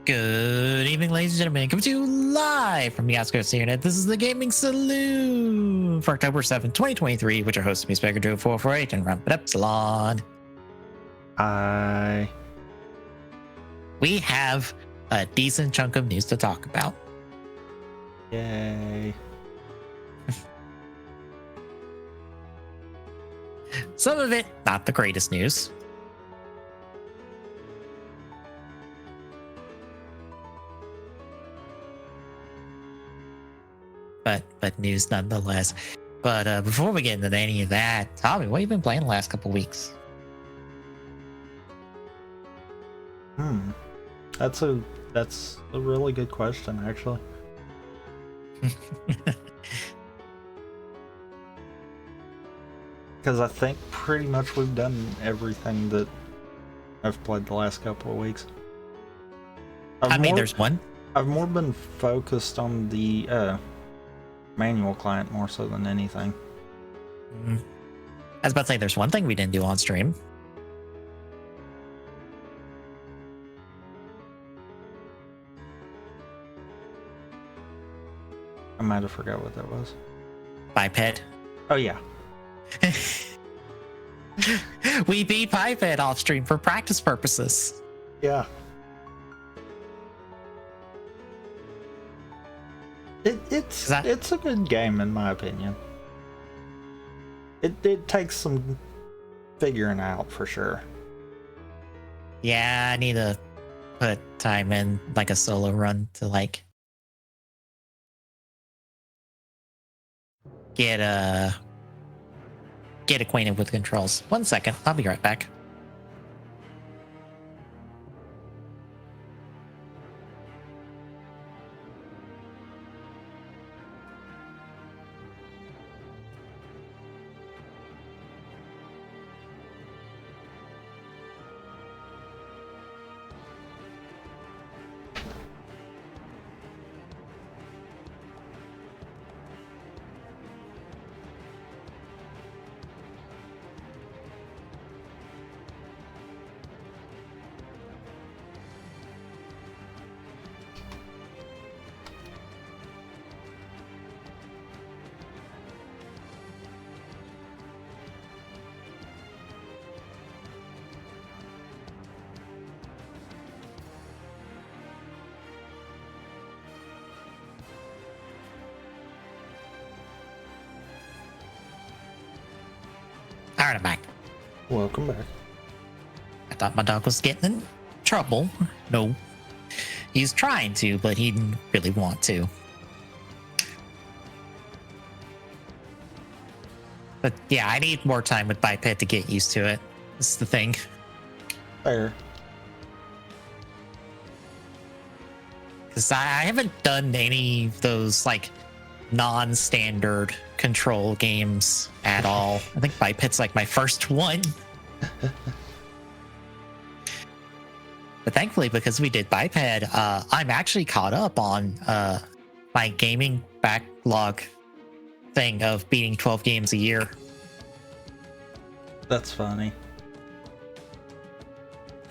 Good evening, ladies and gentlemen. Coming to you live from the outskirts of the internet. This is the Gaming Saloon for October 7th, 2023, which are hosting me, Speaker 2448 and Rampant Epsilon. Hi. We have a decent chunk of news to talk about. Yay. Some of it, not the greatest news. But news nonetheless. But before we get into any of that, Tommy, what have you been playing the last couple weeks? That's a really good question, actually. Because I think pretty much we've done everything that I've played the last couple of weeks. There's one. I've more been focused on the manual client more so than anything. I was about to say, there's one thing we didn't do on stream. I might have forgot what that was. Biped. Oh, yeah. We beat Biped off stream for practice purposes. Yeah. It's a good game in my opinion. It takes some figuring out for sure. Yeah, I need to put time in, like a solo run, to like get acquainted with controls. 1 second, I'll be right back. All right, I'm back. Welcome back. I thought my dog was getting in trouble. No, he's trying to, but he didn't really want to. But yeah, I need more time with Biped to get used to it. This is the thing. Fair. Because I haven't done any of those like non-standard control games at all. I think Biped's like my first one. But thankfully, because we did Biped, I'm actually caught up on my gaming backlog thing of beating 12 games a year. That's funny.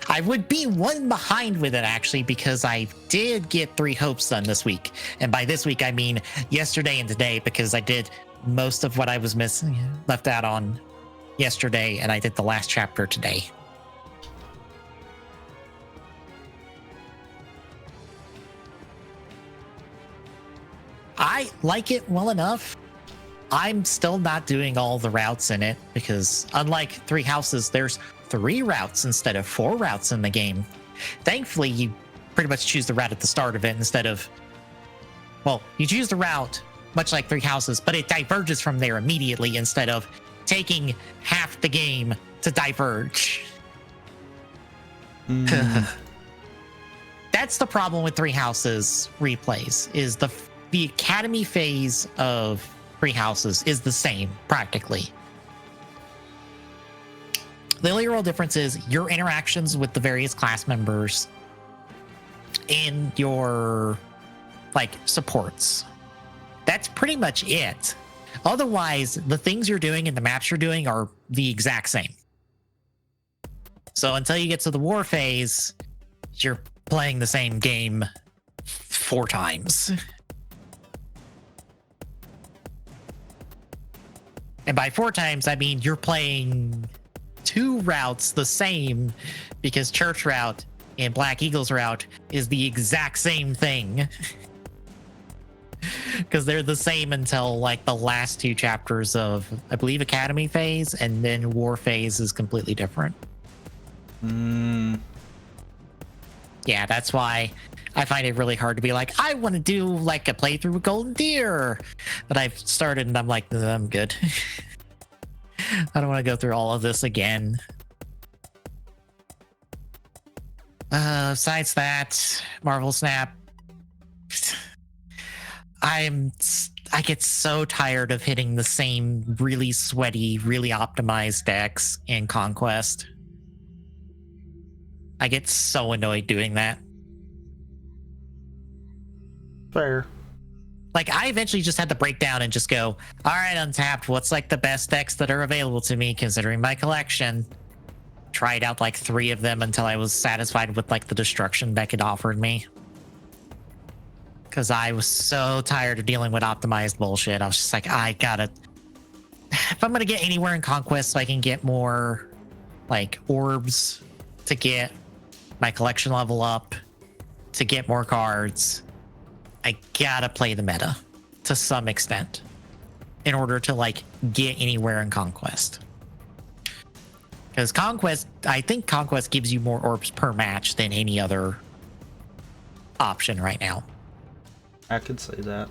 I would be one behind with it, actually, because I did get 3 hopes done this week. And by this week, I mean yesterday and today, because I did most of what I was missing, left out on yesterday, and I did the last chapter today. I like it well enough. I'm still not doing all the routes in it because unlike 3 houses, there's 3 routes instead of 4 routes in the game. Thankfully, you pretty much choose the route at the start of it instead of, well, you choose the route much like 3 houses, but it diverges from there immediately instead of taking half the game to diverge. That's the problem with 3 houses replays, is the academy phase of 3 houses is the same practically. The only real difference is your interactions with the various class members and your like supports. That's pretty much it. Otherwise, the things you're doing and the maps you're doing are the exact same. So until you get to the war phase, you're playing the same game 4 times. And by 4 times, I mean you're playing 2 routes the same, because Church Route and Black Eagle's route is the exact same thing. Because they're the same until like the last 2 chapters of, I believe, Academy phase, and then War phase is completely different. Yeah, that's why I find it really hard to be like, I want to do like a playthrough with Golden Deer. But I've started and I'm like, I'm good. I don't want to go through all of this again. Besides that, Marvel Snap. I get so tired of hitting the same really sweaty, really optimized decks in Conquest. I get so annoyed doing that. Fair. Like, I eventually just had to break down and just go, all right, Untapped, what's like the best decks that are available to me considering my collection? Tried out like 3 of them until I was satisfied with like the destruction deck it offered me. Because I was so tired of dealing with optimized bullshit. I was just like, I gotta... If I'm gonna get anywhere in Conquest so I can get more like orbs to get my collection level up, to get more cards, I gotta play the meta to some extent in order to like get anywhere in Conquest. Because Conquest, I think Conquest gives you more orbs per match than any other option right now. I could say that.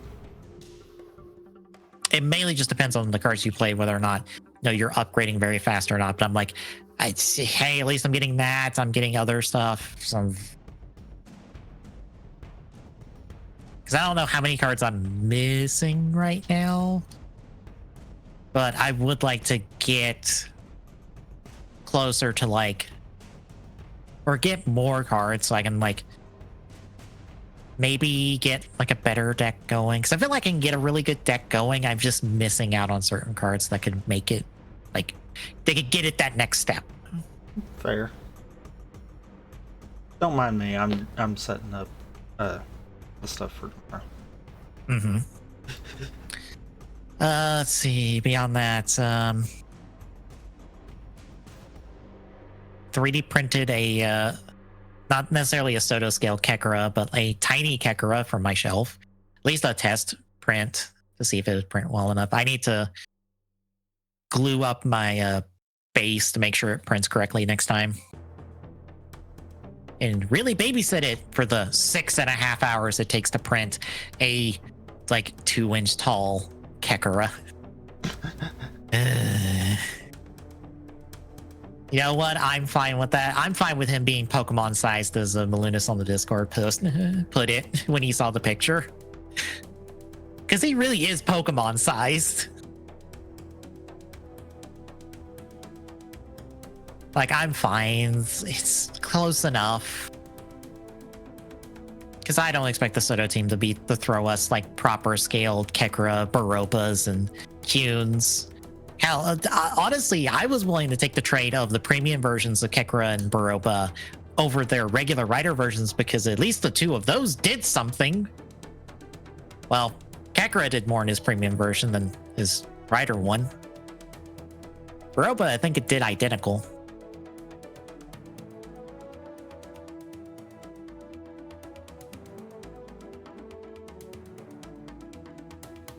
It mainly just depends on the cards you play, whether or not you're upgrading very fast or not. But I'm like, I'd say, hey, at least I'm getting that. I'm getting other stuff. Because I don't know how many cards I'm missing right now. But I would like to get closer to like, or get more cards so I can like maybe get like a better deck going. Because I feel like I can get a really good deck going. I'm just missing out on certain cards that could make it like, they could get it that next step. Fair. Don't mind me. I'm setting up the stuff for tomorrow. Mm-hmm. Let's see. Beyond that, 3D printed a not necessarily a Soto scale Kekara, but a tiny Kekara from my shelf. At least a test print to see if it would print well enough. I need to glue up my base to make sure it prints correctly next time. And really babysit it for the 6.5 hours it takes to print a like 2-inch tall Kekara. You know what? I'm fine with that. I'm fine with him being Pokemon sized, as Malunas on the Discord post put it when he saw the picture. Because he really is Pokemon sized. Like, I'm fine. It's close enough. Because I don't expect the Soto team to throw us like proper scaled Kekra, Baropas, and Hunes. Hell, honestly, I was willing to take the trade of the premium versions of Kekra and Baropa over their regular Rider versions, because at least the 2 of those did something. Well, Kekra did more in his premium version than his Rider one. Baropa, I think it did identical.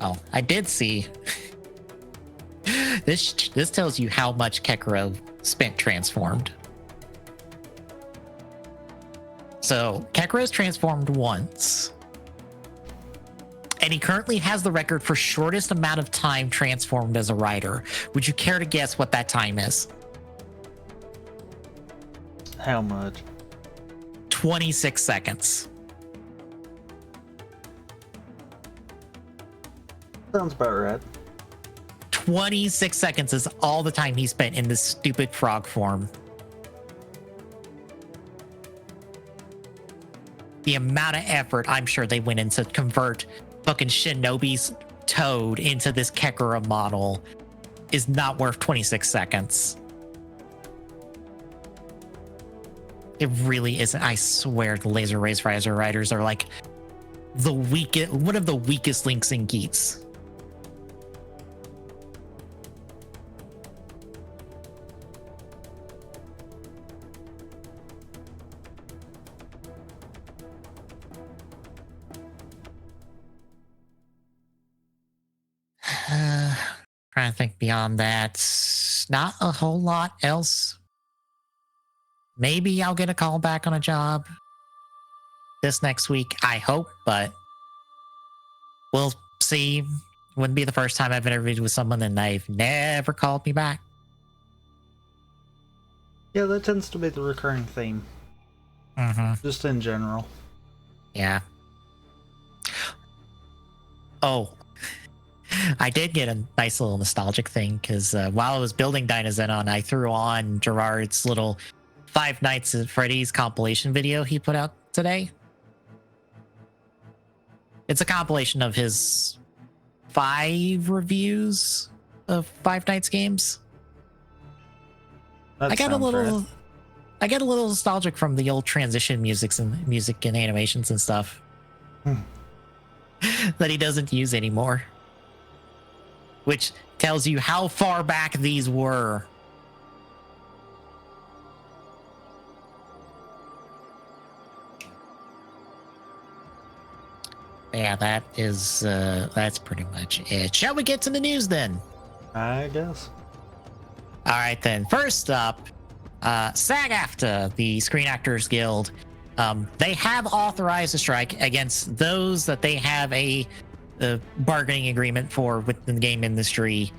Oh, I did see. This tells you how much Kekra spent transformed. So Kekra is transformed once, and he currently has the record for shortest amount of time transformed as a rider. Would you care to guess what that time is? How much? 26 seconds. Sounds about right. 26 seconds is all the time he spent in this stupid frog form. The amount of effort I'm sure they went in to convert fucking Shinobi's Toad into this Kekara model is not worth 26 seconds. It really isn't. I swear the Laser Race Riser Riders are like the weakest, one of the weakest links in Geats. Trying to think beyond that. Not a whole lot else. Maybe I'll get a call back on a job this next week. I hope, but we'll see. Wouldn't be the first time I've interviewed with someone and they've never called me back. Yeah, that tends to be the recurring theme. Just in general. Yeah. Oh, I did get a nice little nostalgic thing because while I was building Dynazenon, I threw on Gerard's little Five Nights at Freddy's compilation video he put out today. It's a compilation of his 5 reviews of Five Nights games. I get a little nostalgic from the old transition music and animations and stuff that he doesn't use anymore, which tells you how far back these were. Yeah, that's pretty much it. Shall we get to the news then? I guess. All right then. First up, SAG-AFTRA, the Screen Actors Guild, they have authorized a strike against those that they have a bargaining agreement for within the game industry.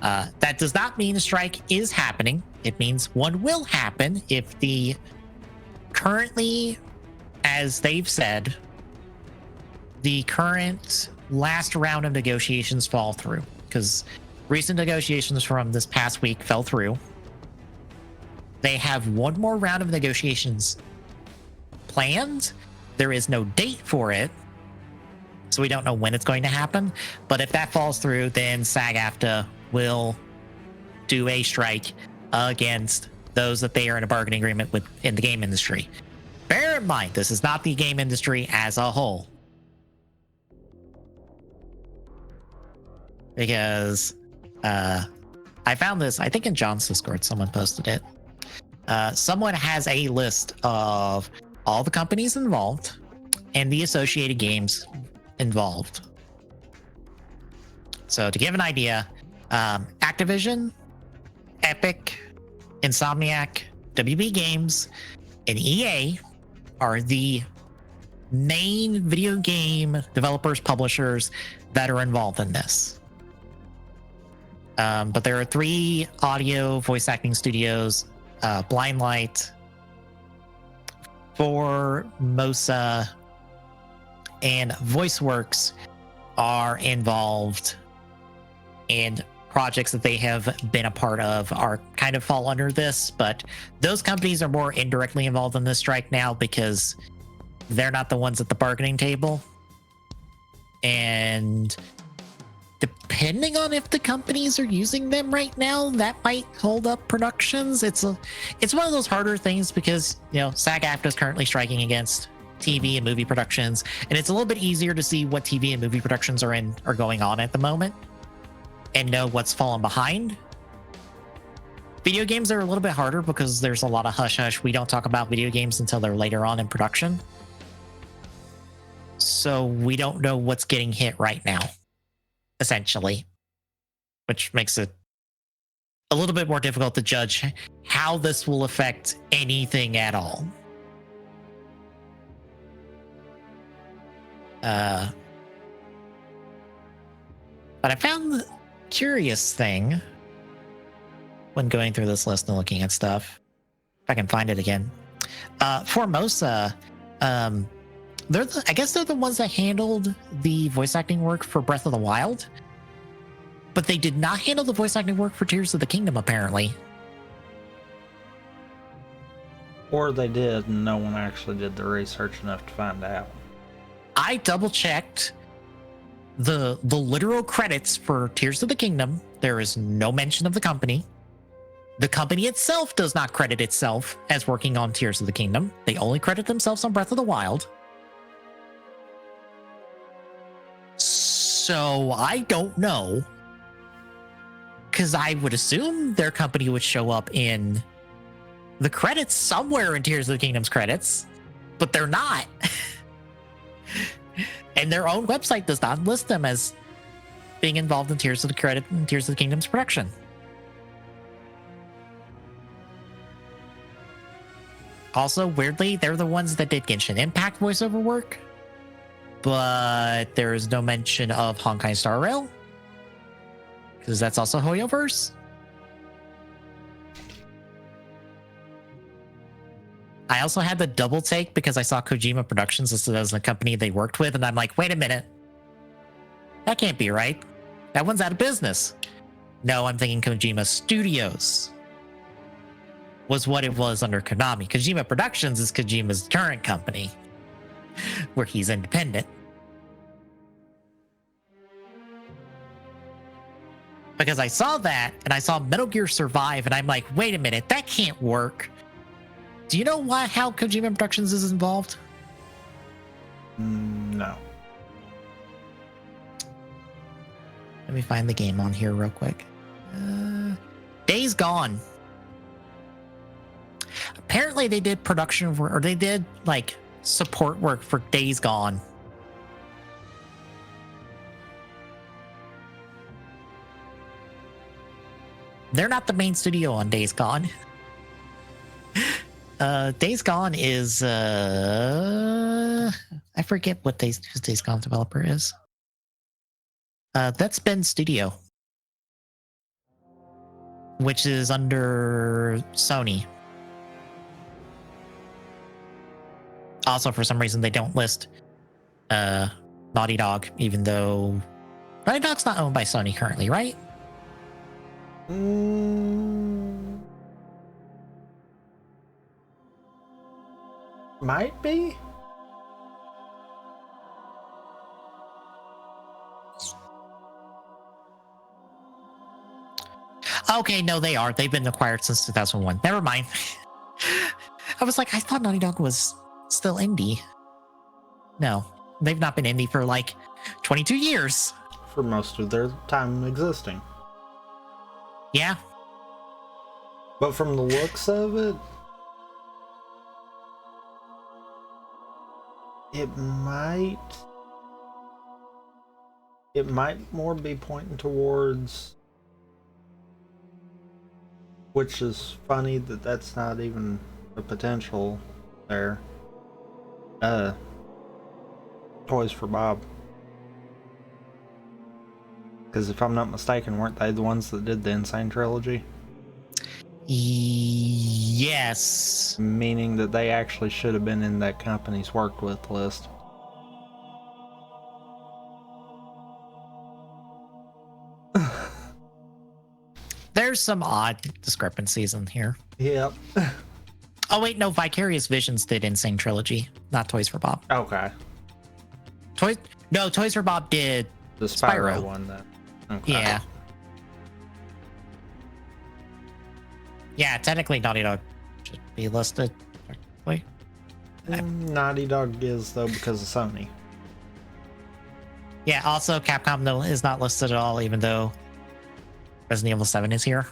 That does not mean a strike is happening. It means one will happen if the currently, as they've said, the current last round of negotiations fall through, because recent negotiations from this past week fell through. They have one more round of negotiations planned. There is no date for it, so we don't know when it's going to happen. But if that falls through, then SAG-AFTRA will do a strike against those that they are in a bargaining agreement with in the game industry. Bear in mind, this is not the game industry as a whole. Because I found this, I think in John's Discord, someone posted it. Someone has a list of all the companies involved and the associated games involved. So to give an idea, Activision, Epic, Insomniac, WB Games, and EA are the main video game developers, publishers that are involved in this. But there are 3 audio voice acting studios, Blindlight, Formosa, and VoiceWorks are involved in projects that they have been a part of are kind of fall under this, but those companies are more indirectly involved in this strike now because they're not the ones at the bargaining table. And depending on if the companies are using them right now, that might hold up productions. It's one of those harder things because, you know, SAG-AFTRA is currently striking against TV and movie productions, and it's a little bit easier to see what TV and movie productions are going on at the moment and know what's fallen behind. Video games are a little bit harder because there's a lot of hush-hush. We don't talk about video games until they're later on in production. So we don't know what's getting hit right now, essentially, which makes it a little bit more difficult to judge how this will affect anything at all. But I found the curious thing when going through this list and looking at stuff, if I can find it again. Formosa, I guess they're the ones that handled the voice acting work for Breath of the Wild, but they did not handle the voice acting work for Tears of the Kingdom, apparently. Or they did, and no one actually did the research enough to find out. I double checked the literal credits for Tears of the Kingdom. There is no mention of the company. The company itself does not credit itself as working on Tears of the Kingdom. They only credit themselves on Breath of the Wild. So I don't know. Because I would assume their company would show up in the credits somewhere in Tears of the Kingdom's credits, but they're not. And their own website does not list them as being involved in Tears of the Kingdom's production. Also, weirdly, they're the ones that did Genshin Impact voiceover work, but there is no mention of Honkai Star Rail, because that's also Hoyoverse. I also had the double take because I saw Kojima Productions listed as the company they worked with, and I'm like, wait a minute. That can't be right. That one's out of business. No, I'm thinking Kojima Studios was what it was under Konami. Kojima Productions is Kojima's current company, where he's independent. Because I saw that, and I saw Metal Gear Survive, and I'm like, wait a minute, that can't work. Do you know how Kojima Productions is involved? No. Let me find the game on here real quick. Days Gone. Apparently they did production work, or they did like support work for Days Gone. They're not the main studio on Days Gone. Days Gone is I forget what who Days Gone developer is. That's Bend Studio, which is under Sony. Also, for some reason, they don't list Naughty Dog, even though Naughty Dog's not owned by Sony currently, right? Might be. Okay, no, they are. They've been acquired since 2001. Never mind. I was like, I thought Naughty Dog was still indie. No, they've not been indie for like 22 years. For most of their time existing. Yeah. But from the looks of it, it might more be pointing towards, which is funny that that's not even a potential there. Toys for Bob. Because if I'm not mistaken, weren't they the ones that did the Insane trilogy? Yes. Meaning that they actually should have been in that company's worked with list. There's some odd discrepancies in here. Yep. Oh, wait, no. Vicarious Visions did Insane Trilogy, not Toys for Bob. Okay. Toys for Bob did The Spyro one, then. Okay. Yeah. Yeah, technically Naughty Dog should be listed. Technically. Naughty Dog is, though, because of Sony. Yeah, also Capcom is not listed at all, even though Resident Evil 7 is here.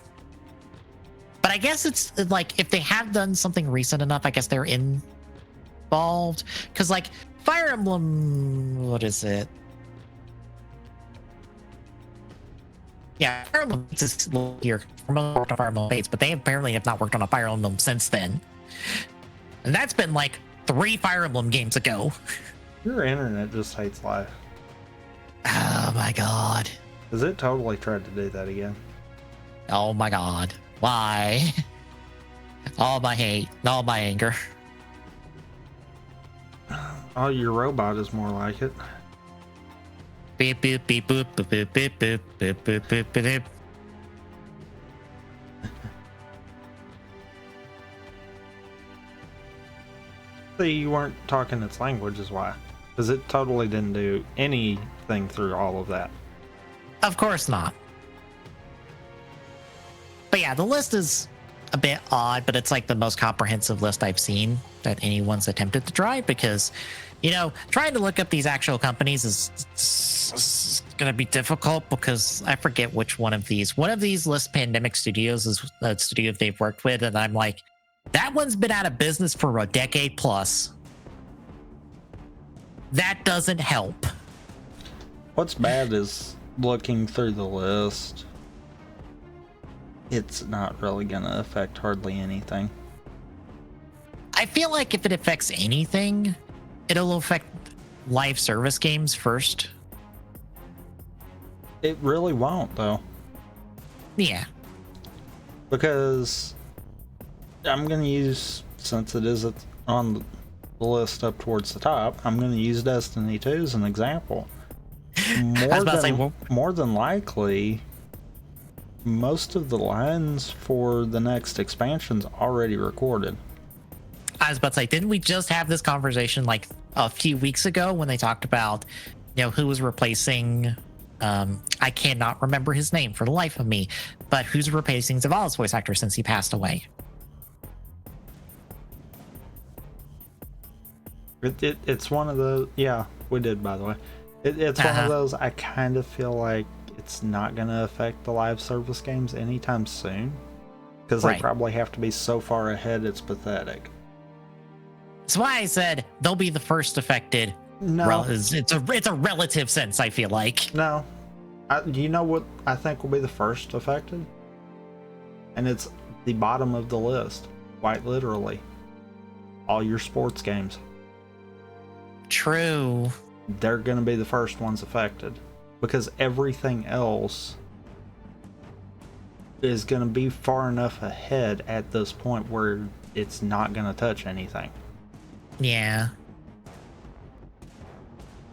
But I guess it's like, if they have done something recent enough, I guess they're involved. Because like Fire Emblem, what is it? Yeah, Fire Emblem is here. Worked on Fire Emblem Fates, but they apparently have not worked on a Fire Emblem since then. And that's been like 3 Fire Emblem games ago. Your internet just hates life. Oh my god. Because it totally tried to do that again. Oh my god. Why? All my hate, all my anger. Oh, your robot is more like it. Beep beep beep boop boop beep beep beep beep beep beep beep. See, you weren't talking its language is why. Because it totally didn't do anything through all of that. Of course not. But yeah, the list is a bit odd, but it's like the most comprehensive list I've seen that anyone's attempted to try, because, trying to look up these actual companies is going to be difficult, because I forget which one of these lists Pandemic Studios is a studio they've worked with. And I'm like, that one's been out of business for a decade plus. That doesn't help. What's bad is looking through the list, it's not really going to affect hardly anything. I feel like if it affects anything, it'll affect live service games first. It really won't, though. Yeah. Because I'm going to use, since it is on the list up towards the top, I'm going to use Destiny 2 as an example. More than likely, most of the lines for the next expansion's already recorded. I was about to say, didn't we just have this conversation like a few weeks ago when they talked about, who was replacing, I cannot remember his name for the life of me, but who's replacing Zavala's voice actor since he passed away? It's one of the, yeah, we did, by the way. It's one of those, I kind of feel like it's not going to affect the live service games anytime soon, because they probably have to be so far ahead, it's pathetic. That's why I said they'll be the first affected. No. It's a relative sense, I feel like. No. You know what I think will be the first affected? And it's the bottom of the list, quite literally. All your sports games. True. They're going to be the first ones affected, because everything else is going to be far enough ahead at this point where it's not going to touch anything. Yeah.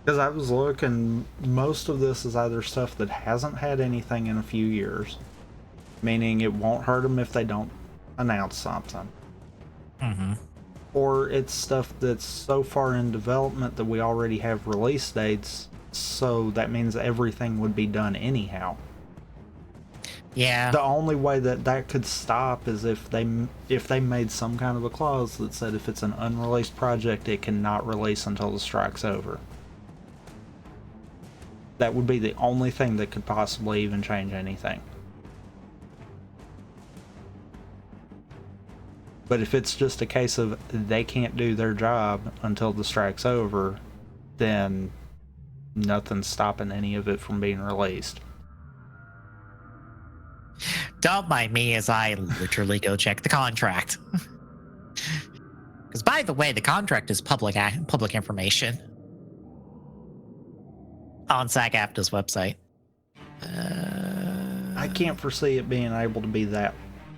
Because I was looking, most of this is either stuff that hasn't had anything in a few years, meaning it won't hurt them if they don't announce something. Mm-hmm. Or it's stuff that's so far in development that we already have release dates, so that means everything would be done anyhow. Yeah. The only way that could stop is if they made some kind of a clause that said if it's an unreleased project, it cannot release until the strike's over. That would be the only thing that could possibly even change anything. But if it's just a case of they can't do their job until the strike's over, then nothing's stopping any of it from being released. Don't mind me as I literally go check the contract. Because, by the way, the contract is public information on SAG-AFTRA's website. I can't foresee it being able to be that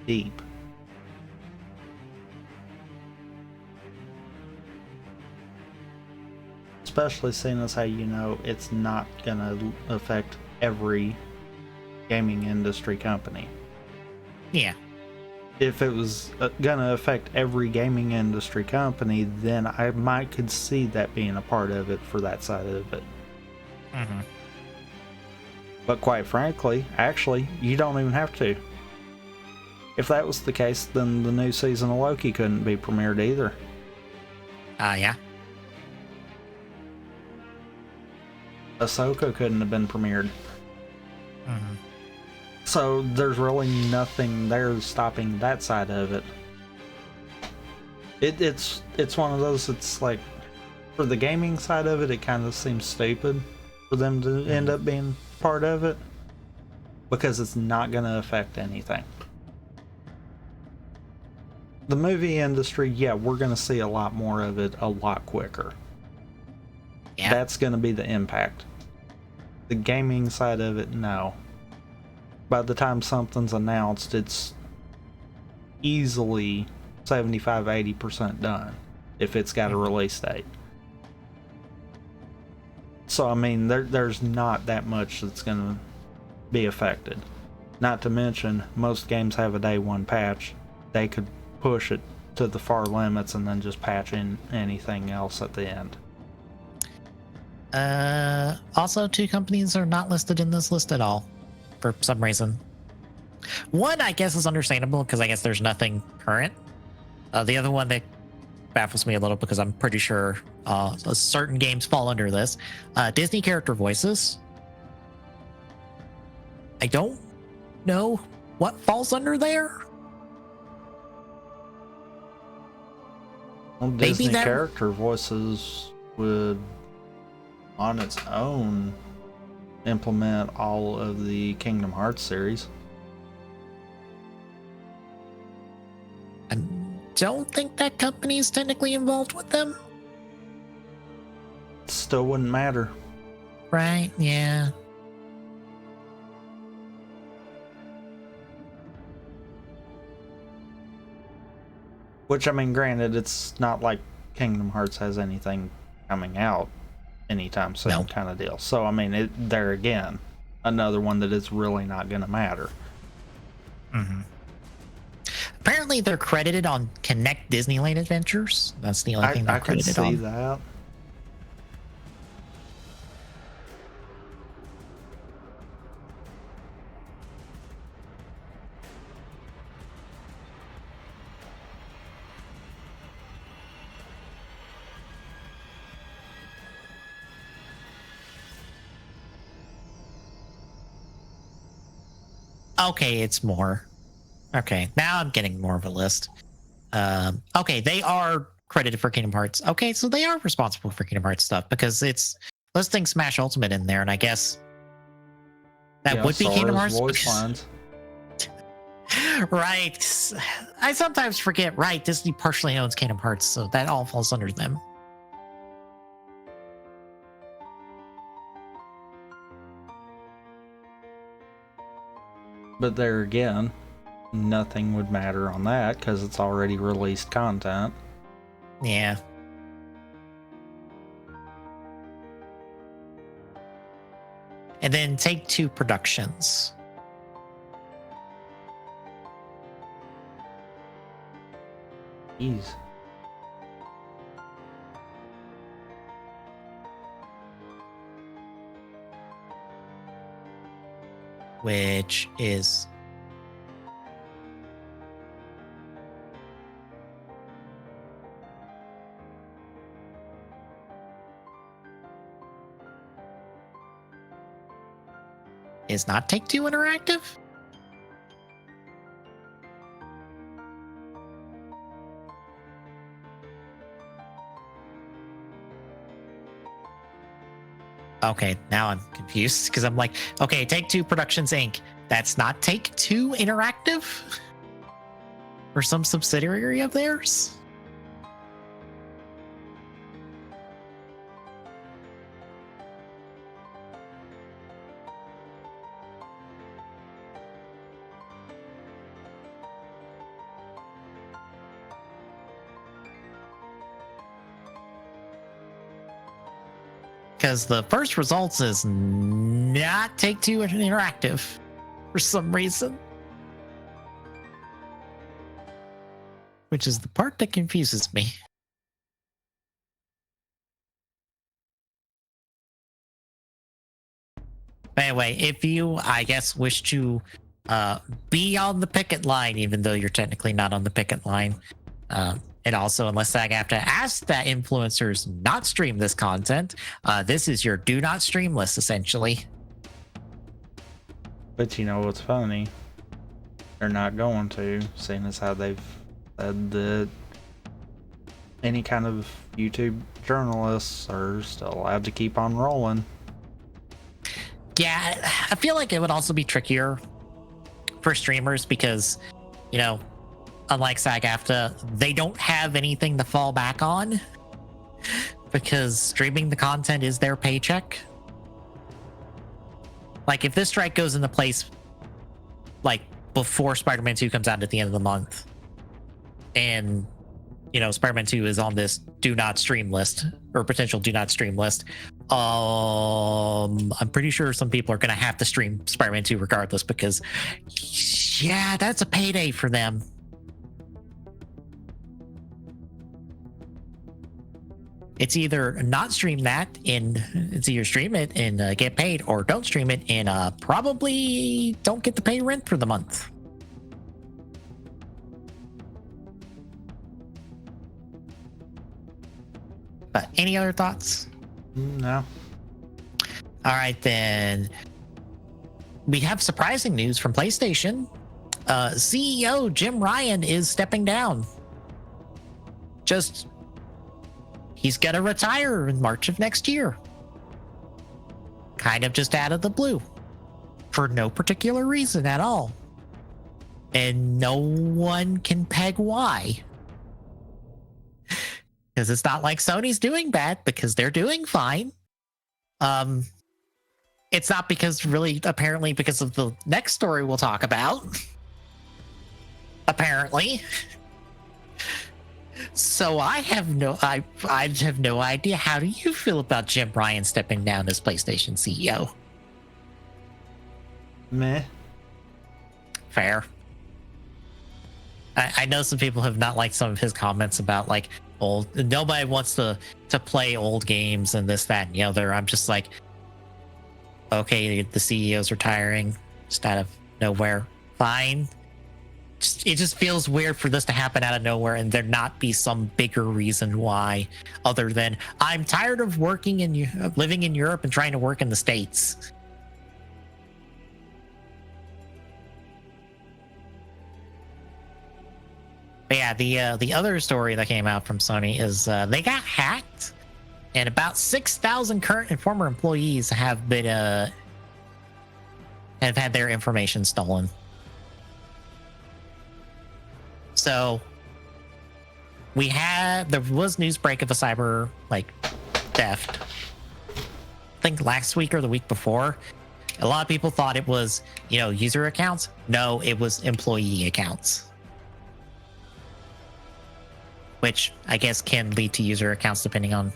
deep. Especially seeing as how it's not gonna affect every gaming industry company. Yeah. If it was gonna affect every gaming industry company, then I could see that being a part of it for that side of it. Mm-hmm. But quite frankly, actually, you don't even have to. If that was the case, then the new season of Loki couldn't be premiered either. Yeah. Ahsoka couldn't have been premiered. Mm-hmm. So there's really nothing there stopping that side of it. It's one of those, it's like, for the gaming side of it, it kind of seems stupid for them to end up being part of it, because it's not going to affect anything. The movie industry, yeah, we're going to see a lot more of it a lot quicker. Yeah. That's going to be the impact. The gaming side of it, no. By the time something's announced, it's easily 75-80% done if it's got a release date. So, I mean, there's not that much that's going to be affected. Not to mention, most games have a day one patch. They could push it to the far limits and then just patch in anything else at the end. Also, two companies are not listed in this list at all for some reason. One, I guess, is understandable because I guess there's nothing current. The other one that baffles me a little because I'm pretty sure certain games fall under this. Disney character voices. I don't know what falls under there. Well, Disney character voices would, on its own, implement all of the Kingdom Hearts series. I don't think that company is technically involved with them. Still wouldn't matter. Right, yeah. Which, I mean, granted, it's not like Kingdom Hearts has anything coming out anytime soon, kind of deal. So, I mean, there again, another one that is really not going to matter. Mm-hmm. Apparently, they're credited on Connect Disneyland Adventures. That's the only thing they're credited on. I can see that. Okay, it's more. Okay, now I'm getting more of a list. Okay, they are credited for Kingdom Hearts. Okay, so they are responsible for Kingdom Hearts stuff because it's listing Smash Ultimate in there, and I guess that would be Kingdom Hearts. Voice lines. Right. I sometimes forget, right, Disney partially owns Kingdom Hearts, so that all falls under them. But there again, nothing would matter on that because it's already released content. Yeah. And then Take-Two Productions. Jeez. Which is not Take-Two Interactive? Okay, now I'm confused because I'm like, okay, Take-Two Productions Inc. That's not Take-Two Interactive? Or some subsidiary of theirs? Because the first results is not Take-Two Interactive for some reason. Which is the part that confuses me. But anyway, if you, I guess, wish to be on the picket line, even though you're technically not on the picket line, and also, unless SAG-AFTRA asks that influencers not stream this content, this is your do not stream list, essentially. But you know what's funny? They're not going to, seeing as how they've said that any kind of YouTube journalists are still allowed to keep on rolling. Yeah, I feel like it would also be trickier for streamers because, you know, unlike SAG-AFTRA, they don't have anything to fall back on because streaming the content is their paycheck. Like, if this strike goes into place, like, before Spider-Man 2 comes out at the end of the month, and, you know, Spider-Man 2 is on this do not stream list, or potential do not stream list, I'm pretty sure some people are going to have to stream Spider-Man 2 regardless because, yeah, that's a payday for them. It's either not stream that and it's either stream it and get paid, or don't stream it and probably don't get to pay rent for the month. But any other thoughts? No. All right, then. We have surprising news from PlayStation. CEO Jim Ryan is stepping down. He's gonna retire in March of next year. Kind of just out of the blue. For no particular reason at all. And no one can peg why. Because it's not like Sony's doing bad, because they're doing fine. It's not apparently because of the next story we'll talk about. Apparently. So I have no idea. How do you feel about Jim Ryan stepping down as PlayStation CEO? Meh. Fair. I know some people have not liked some of his comments about like nobody wants to play old games and this, that, and the other. I'm just like, okay, the CEO's retiring just out of nowhere. Fine. It just feels weird for this to happen out of nowhere and there not be some bigger reason why, other than I'm tired of living in Europe and trying to work in the States. But yeah, the other story that came out from Sony is they got hacked, and about 6,000 current and former employees have had their information stolen. So there was news break of a cyber theft. I think last week or the week before. A lot of people thought it was, user accounts. No, it was employee accounts. Which I guess can lead to user accounts depending on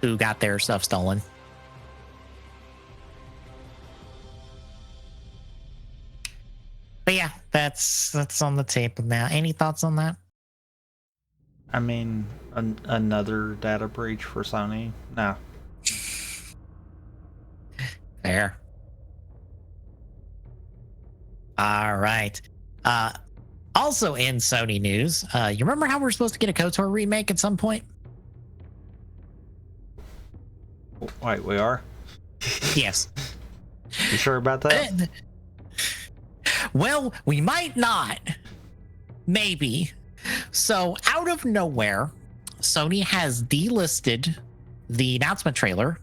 who got their stuff stolen. But yeah, that's on the table now. Any thoughts on that? I mean, another data breach for Sony? No. Fair. All right. Also in Sony news, you remember how we're supposed to get a KOTOR remake at some point? Wait, we are? Yes. You sure about that? Well, we might not. Maybe. So, out of nowhere, Sony has delisted the announcement trailer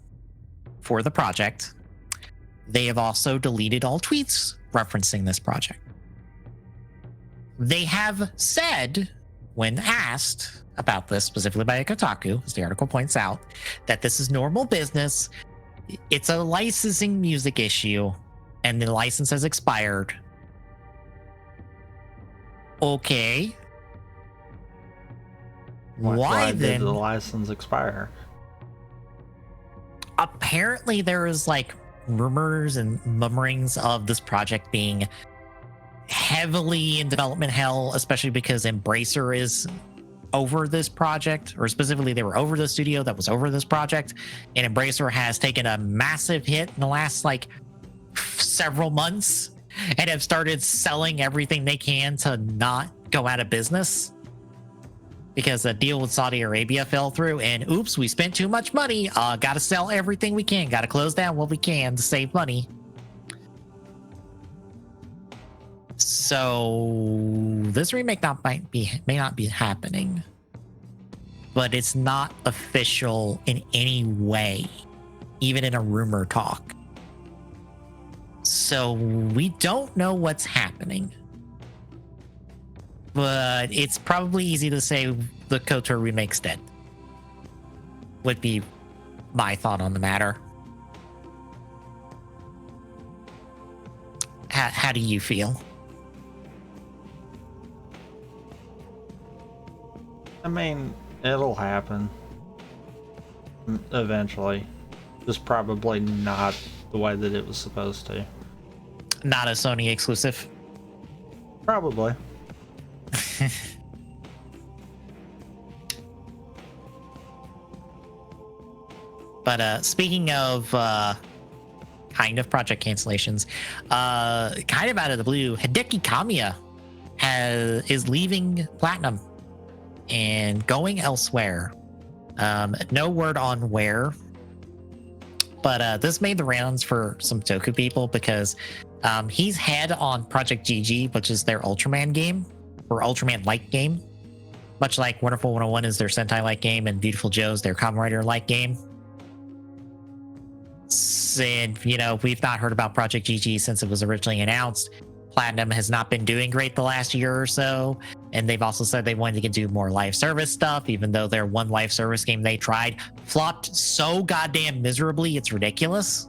for the project. They have also deleted all tweets referencing this project. They have said, when asked about this, specifically by Kotaku, as the article points out, that this is normal business. It's a licensing music issue, and the license has expired. Okay. Why did then? The license expire? Apparently, there is rumors and murmurings of this project being heavily in development hell, especially because Embracer is over this project, or specifically they were over the studio that was over this project, and Embracer has taken a massive hit in the last several months and have started selling everything they can to not go out of business because a deal with Saudi Arabia fell through, and oops, we spent too much money. Gotta sell everything we can, gotta close down what we can to save money. So this remake may not be happening, but it's not official in any way, even in a rumor talk. So we don't know what's happening, but it's probably easy to say the KOTOR remake's dead. Would be my thought on the matter. How do you feel? I mean, it'll happen eventually. Just probably not the way that it was supposed to. Not a Sony exclusive? Probably. But speaking of kind of project cancellations, kind of out of the blue, Hideki Kamiya is leaving Platinum and going elsewhere. No word on where, but this made the rounds for some Toku people because he's head on Project GG, which is their Ultraman game or Ultraman-like game, much like Wonderful 101 is their Sentai-like game and Beautiful Joe's their Kamen Rider-like game. And, you know, we've not heard about Project GG since it was originally announced. Platinum has not been doing great the last year or so. And they've also said they wanted to do more live service stuff, even though their one live service game they tried flopped so goddamn miserably, it's ridiculous.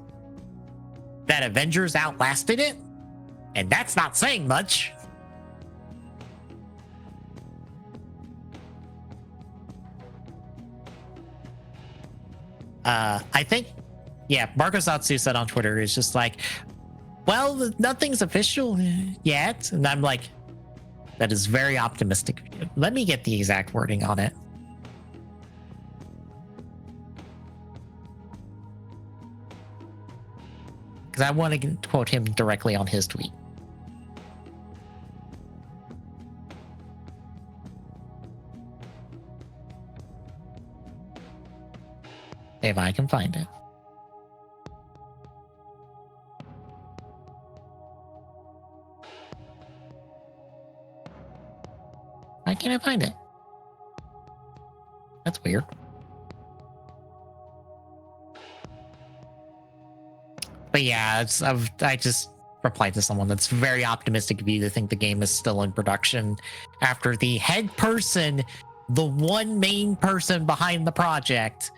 That Avengers outlasted it. And that's not saying much. I think, yeah, Marco Satsu said on Twitter, it's just like, well, nothing's official yet. And I'm like, that is very optimistic. Let me get the exact wording on it. Because I want to quote him directly on his tweet. If I can find it. Why can't I find it? That's weird. But yeah, I just replied to someone that's very optimistic of you to think the game is still in production after the head person, the one main person behind the project,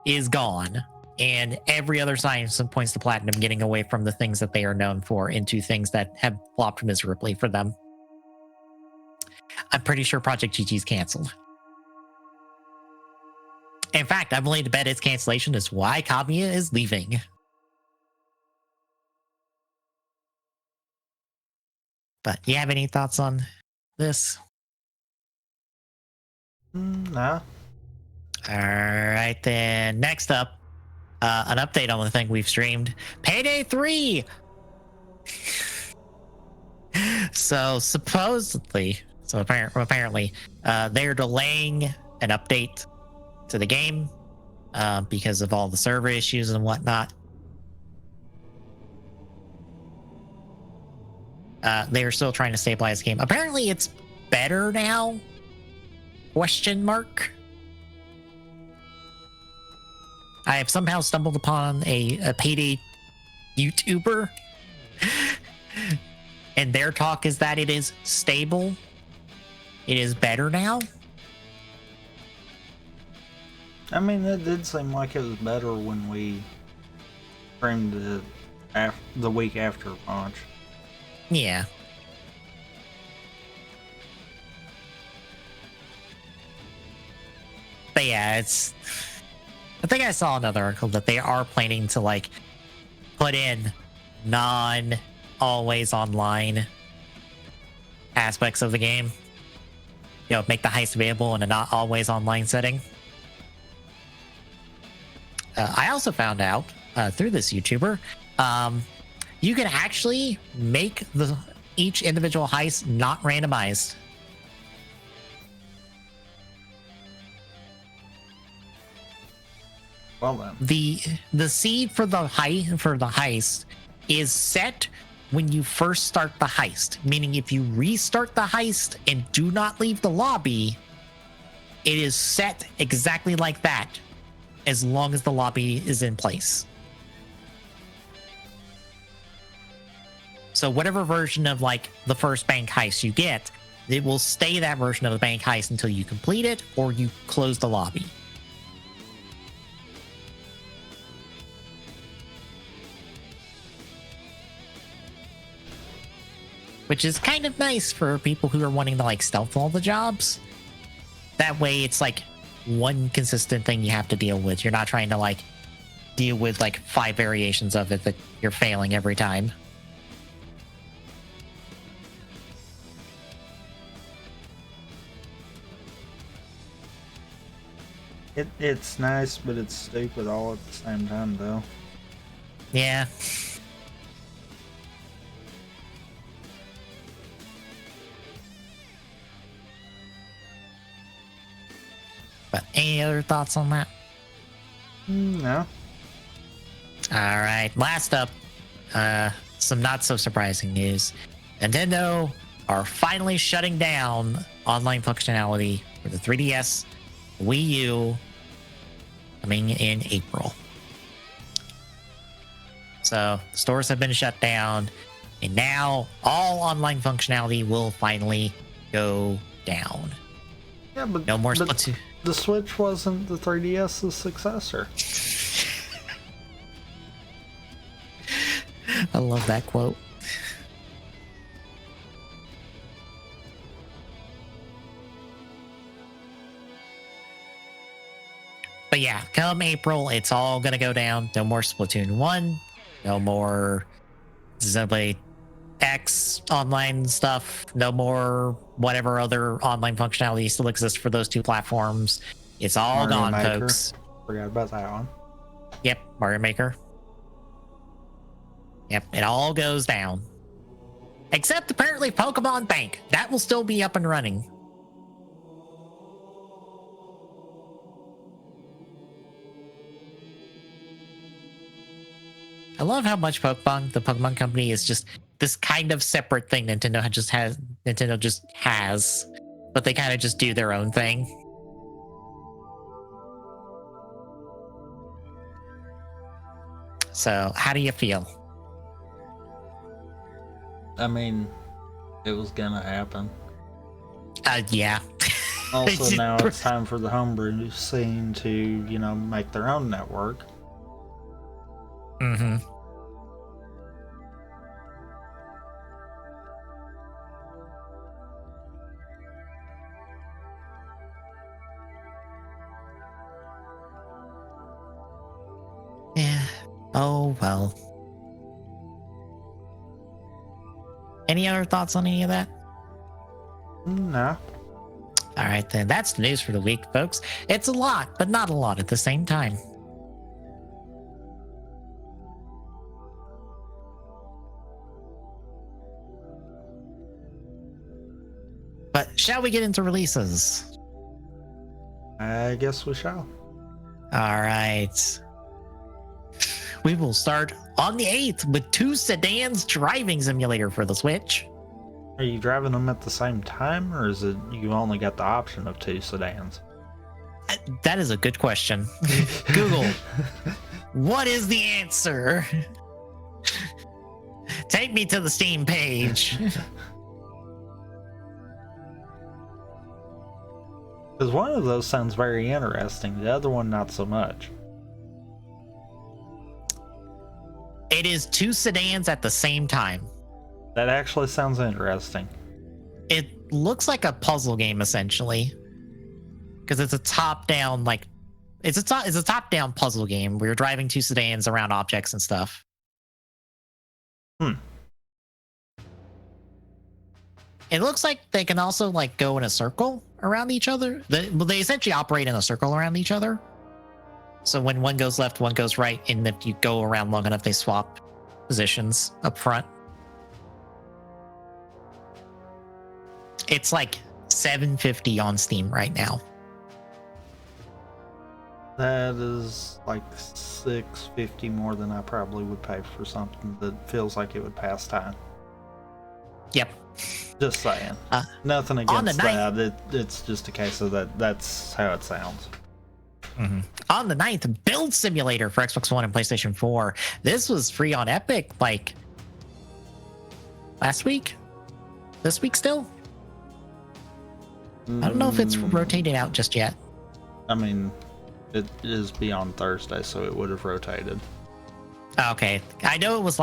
is gone. And every other sign points to Platinum getting away from the things that they are known for into things that have flopped miserably for them. I'm pretty sure Project GG's canceled. In fact, I'm willing to bet its cancellation is why Kamiya is leaving. But you have any thoughts on this? No. All right, then. Next up, an update on the thing we've streamed. Payday 3! So apparently, they're delaying an update to the game because of all the server issues and whatnot. They are still trying to stabilize the game. Apparently, it's better now? Question mark. I have somehow stumbled upon a Payday YouTuber, and their talk is that it is stable. It is better now. I mean, it did seem like it was better when we streamed it the week after launch. Yeah. But yeah, I think I saw another article that they are planning to like put in non-always online aspects of the game. You know, make the heist available in a not always online setting. I also found out through this YouTuber, you can actually make each individual heist not randomized. Well then, the seed for the heist is set when you first start the heist. Meaning, if you restart the heist and do not leave the lobby, it is set exactly like that, as long as the lobby is in place. So whatever version of like the first bank heist you get, it will stay that version of the bank heist until you complete it or you close the lobby. Which is kind of nice for people who are wanting to like stealth all the jobs. That way it's like one consistent thing you have to deal with. You're not trying to like deal with like 5 variations of it that you're failing every time. It's nice, but it's stupid all at the same time, though. Yeah. But any other thoughts on that? No. All right. Last up, some not so surprising news. Nintendo are finally shutting down online functionality for the 3DS, Wii U, coming in April. So stores have been shut down, and now all online functionality will finally go down. Yeah, but no more Splatoon. The Switch wasn't the 3DS's successor. I love that quote. But yeah, come April, it's all going to go down. No more Splatoon 1. No more Xenoblade X online stuff. No more whatever other online functionality still exists for those two platforms. It's all Mario gone, Maker. folks. Forgot about that one. Yep, Mario Maker. Yep, it all goes down. Except apparently Pokemon Bank. That will still be up and running. I love how much the Pokemon company is just this kind of separate thing Nintendo just has, but they kind of just do their own thing. So, how do you feel? I mean, it was gonna happen. Yeah. Also, now it's time for the homebrew scene to, make their own network. Mm-hmm. Yeah. Oh, well. Any other thoughts on any of that? No. All right, then. That's the news for the week, folks. It's a lot, but not a lot at the same time. But shall we get into releases? I guess we shall. All right. We will start on the 8th with 2 sedans driving simulator for the Switch. Are you driving them at the same time, or is it you only got the option of 2 sedans? That is a good question. Google, what is the answer? Take me to the Steam page. Because one of those sounds very interesting, the other one not so much. It is 2 sedans at the same time. That actually sounds interesting. It looks like a puzzle game essentially, because it's a top-down it's a top-down puzzle game where you're driving 2 sedans around objects and stuff. It looks like they can also go in a circle around each other. They essentially operate in a circle around each other. So when one goes left, one goes right, and if you go around long enough, they swap positions up front. It's like $750 on Steam right now. That is like $650 more than I probably would pay for something that feels like it would pass time. Yep. Just saying. Nothing against that. It's just a case of that's how it sounds. Mm-hmm. On the 9th, Build Simulator for Xbox One and PlayStation 4. This was free on Epic last week? This week still? I don't know if it's rotated out just yet. I mean, it is beyond Thursday, so it would have rotated. Okay. I know it was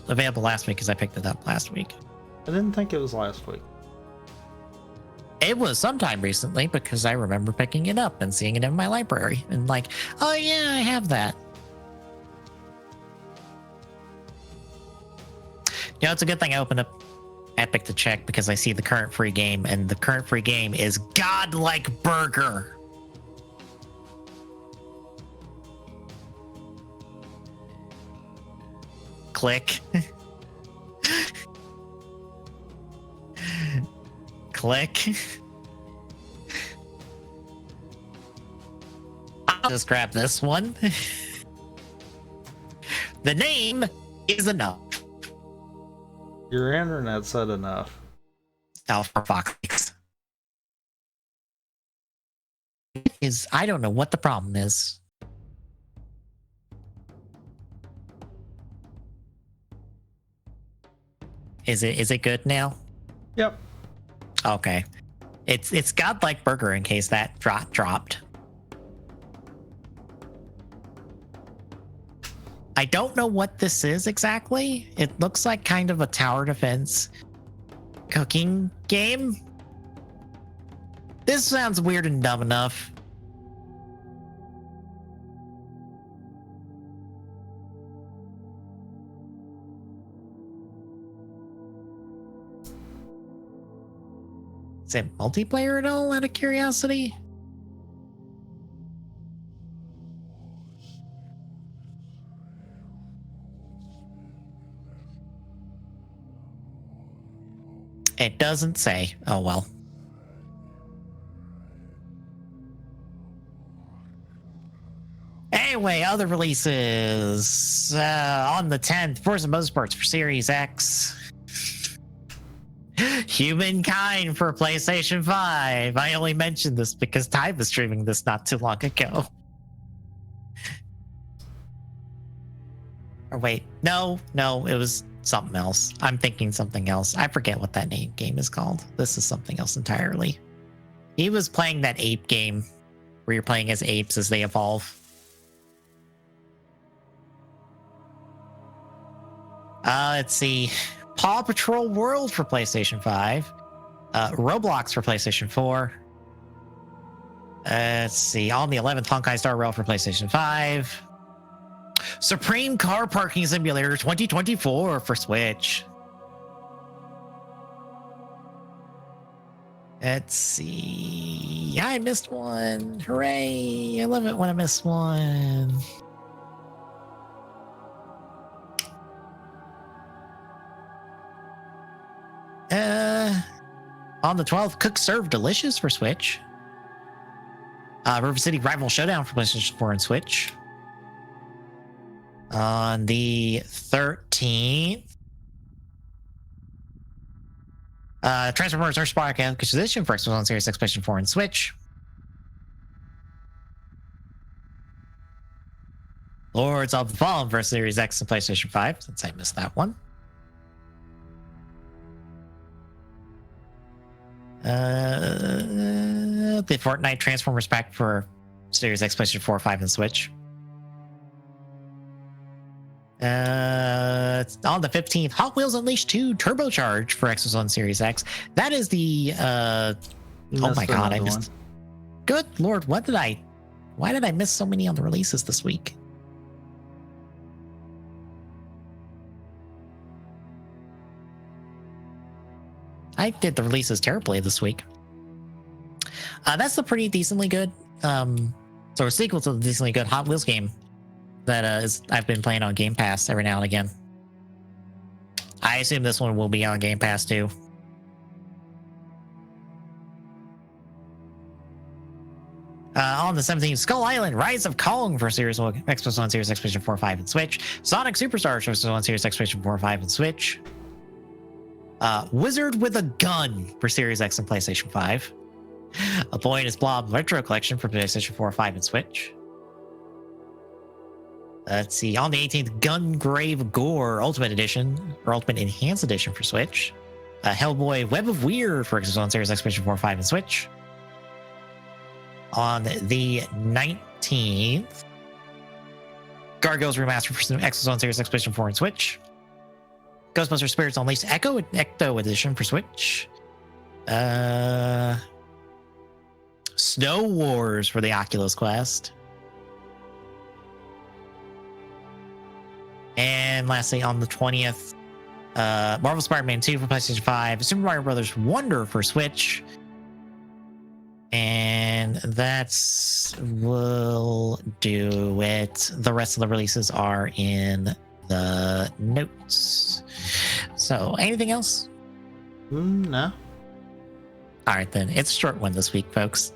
available last week because I picked it up last week. I didn't think it was last week. It was sometime recently because I remember picking it up and seeing it in my library and oh yeah, I have that. It's a good thing I opened up Epic to check because I see the current free game, and the current free game is Godlike Burger. Click. Click. I'll just grab this one. The name is enough. Your internet said enough. Oh, for fuck's sakes. I don't know what the problem is. Is it good now? Yep. Okay. It's got like burger in case that dropped. I don't know what this is exactly. It looks like kind of a tower defense cooking game. This sounds weird and dumb enough. Is it multiplayer at all, out of curiosity? It doesn't say. Oh, well. Anyway, other releases. On the 10th, Forza Motorsports for Series X. Humankind for PlayStation 5. I only mentioned this because Ty was streaming this not too long ago. Or wait, no, it was something else. I'm thinking something else. I forget what that game is called. This is something else entirely. He was playing that ape game where you're playing as apes as they evolve. Let's see. Paw Patrol World for PlayStation 5. Roblox for PlayStation 4. Let's see. On the 11th, Honkai Star Rail for PlayStation 5. Supreme Car Parking Simulator 2024 for Switch. Let's see. I missed one. Hooray. I love it when I miss one. On the 12th, Cook Serve Delicious for Switch. River City Rival Showdown for PlayStation 4 and Switch. On the 13th, Transformers Earthspark Acquisition for Xbox One Series X, PlayStation 4 and Switch. Lords of the Fallen for Series X and PlayStation 5, since I missed that one. The Fortnite Transformers pack for Series X, PlayStation 4, 5, and Switch. On the 15th, Hot Wheels Unleashed 2 Turbocharge for Xbox One Series X. That is the oh my god, I missed. Good lord, why did I miss so many on the releases this week? I did the releases terribly this week. That's a pretty decently good so a sequel to the decently good Hot Wheels game that I've been playing on Game Pass every now and again. I assume this one will be on Game Pass too. On the 17th, Skull Island Rise of Kong for Series 1, Xbox One, Series X, PlayStation 4, 5, and Switch. Sonic Superstars for Xbox One, Series X, PlayStation 4, 5, and Switch. Wizard with a Gun for Series X and PlayStation 5. A Boy and His Blob Retro Collection for PlayStation 4, 5, and Switch. Let's see. On the 18th, Gungrave Gore Ultimate Edition, or Ultimate Enhanced Edition for Switch. Hellboy Web of Weird for Xbox One, Series X, PlayStation 4, 5, and Switch. On the 19th, Gargoyles Remastered for Xbox One, Series X, PlayStation 4, and Switch. Ghostbusters Spirits Unleashed Ecto Edition for Switch. Snow Wars for the Oculus Quest. And lastly, on the 20th, Marvel Spider-Man 2 for PlayStation 5, Super Mario Brothers Wonder for Switch. And will do it. The rest of the releases are in the notes. So, anything else? No. All right, then. It's a short one this week, folks.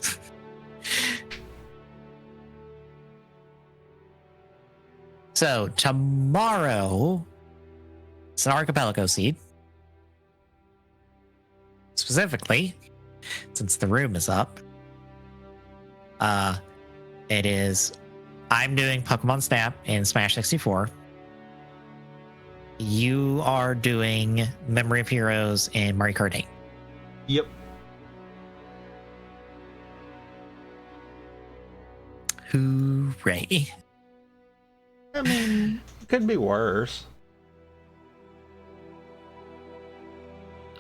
So, tomorrow, it's an archipelago seed. Specifically, since the room is up, it is, I'm doing Pokemon Snap in Smash 64. You are doing Memory of Heroes in Mario Kart 8. Yep. Hooray. I mean, it could be worse.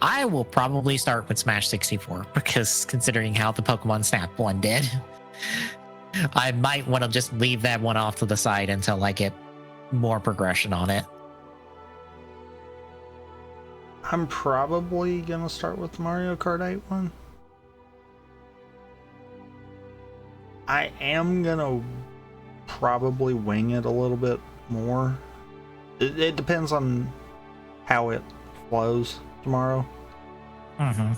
I will probably start with Smash 64 because considering how the Pokemon Snap one did, I might want to just leave that one off to the side until I get more progression on it. I'm probably gonna start with the Mario Kart 8 one. I am gonna probably wing it a little bit more. It depends on how it flows tomorrow. Mm-hmm.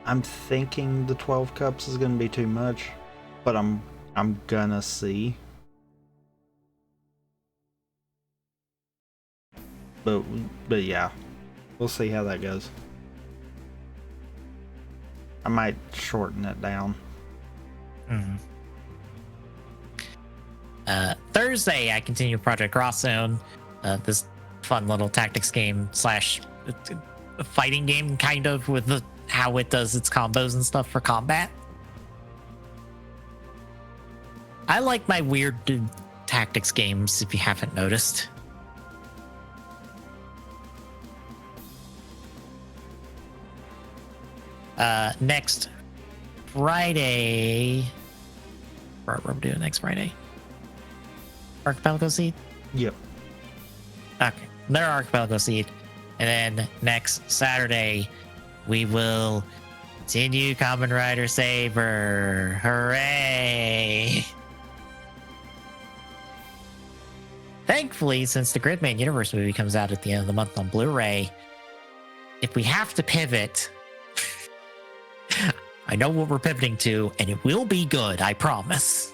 I'm thinking the 12 cups is gonna be too much, but I'm gonna see. But yeah, we'll see how that goes. I might shorten it down. Mm-hmm. Thursday, I continue Project Cross Zone, this fun little tactics game slash fighting game, kind of, with how it does its combos and stuff for combat. I like my weird tactics games, if you haven't noticed. Next Friday, what we're doing next Friday? Archipelago Seed? Yep. Okay, another Archipelago Seed. And then next Saturday, we will continue Kamen Rider Saber. Hooray! Thankfully, since the Gridman Universe movie comes out at the end of the month on Blu-ray, if we have to pivot, I know what we're pivoting to, and it will be good, I promise.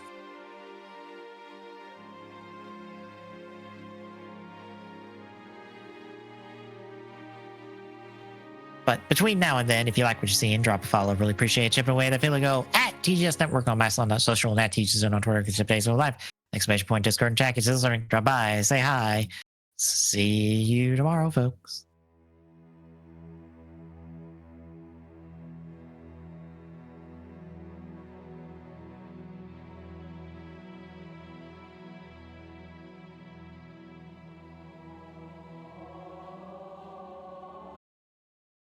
But between now and then, if you like what you're seeing, drop a follow. Really appreciate chipping away that feeling. Go at TGS Network on Mastodon.social and at TGS on Twitter. Because today's live. Exclamation point, Discord, and chat. Drop by, say hi. See you tomorrow, folks.